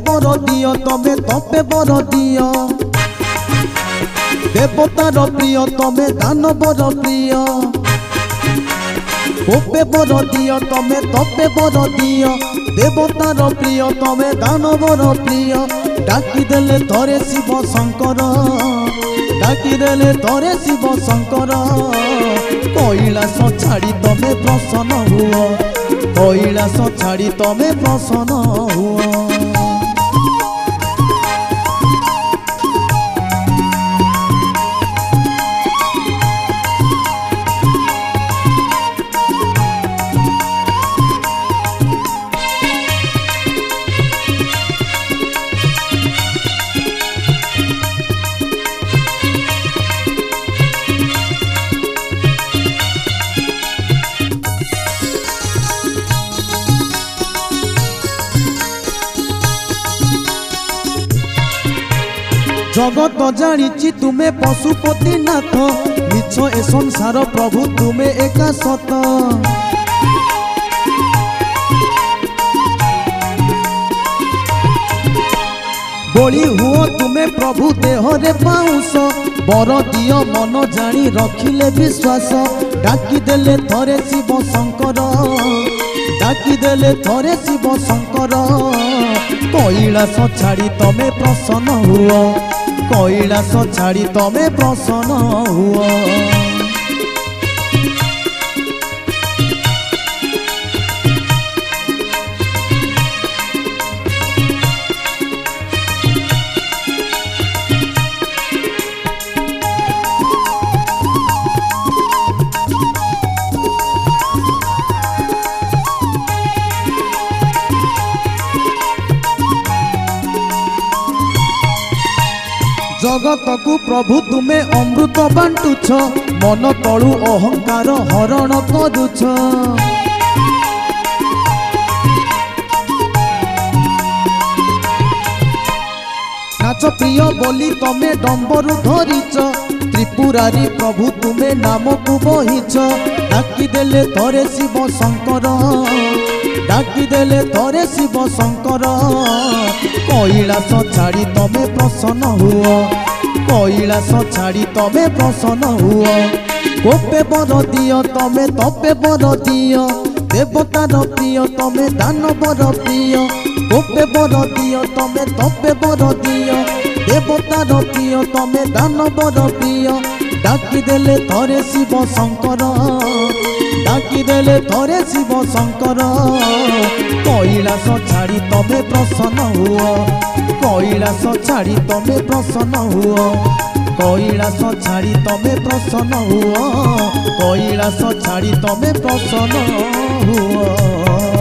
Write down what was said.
बर दियो तमे तपे बर दियो देवतार प्रिय तमे दानवर प्रिय कोपे बर दियो तमे तपे बर दियो देवतार प्रिय तमे दानवर प्रिय डाकी देले तोरे शिव शंकर डाकी देले तोरे शिव शंकर कैलाश छाड़ी तमे प्रसन्न हुओ कैलाश छाड़ी तमे प्रसन्न हुओ। जगत जानी तुम्हें पशुपति नाथ मिछ ए संसार प्रभु तुम्हें एका सत बोली हुओ तुम्हें प्रभु देह रे पाउस बर दियो मन जानी रखिले विश्वास डाकी देले थरे शिव शंकर डाकी देले थरे शिव शंकर कैलाश छाड़ी तमे प्रसन्न हुओ कैलाश छाड़ी तमे प्रसन्न हुओ। जगत को प्रभु तुम्हें अमृत बांटुछ मन तलु अहंकार हरण करुछ नाच प्रिय बोली तमे डंबरु धरिच त्रिपुरारी प्रभु तुम्हें नाम को बहिच डाकी देले तोरे शिव शंकर डाकी देले तोरे शिव शंकर कैलाश छाड़ी तमे प्रसन्न हुओ कैलाश छाड़ी तमे प्रसन्न हुओ कोपे बर दियो तमे तपे बर दियो देवतार प्रिय तमे दानवर प्रिय कोपे बर दियो तमे तपे बर दियो देवतार प्रिय तमे दानवर प्रिय डाकी देले तोरे शिव शंकर डाकी देले तोरे शिव शंकर कैलाश छाड़ी तमे प्रसन्न हुओ कैलाश छाड़ी तमे प्रसन्न हुओ कैलाश छाड़ी तमे प्रसन्न हुओ कैलाश छाड़ी तमे प्रसन्न हुओ।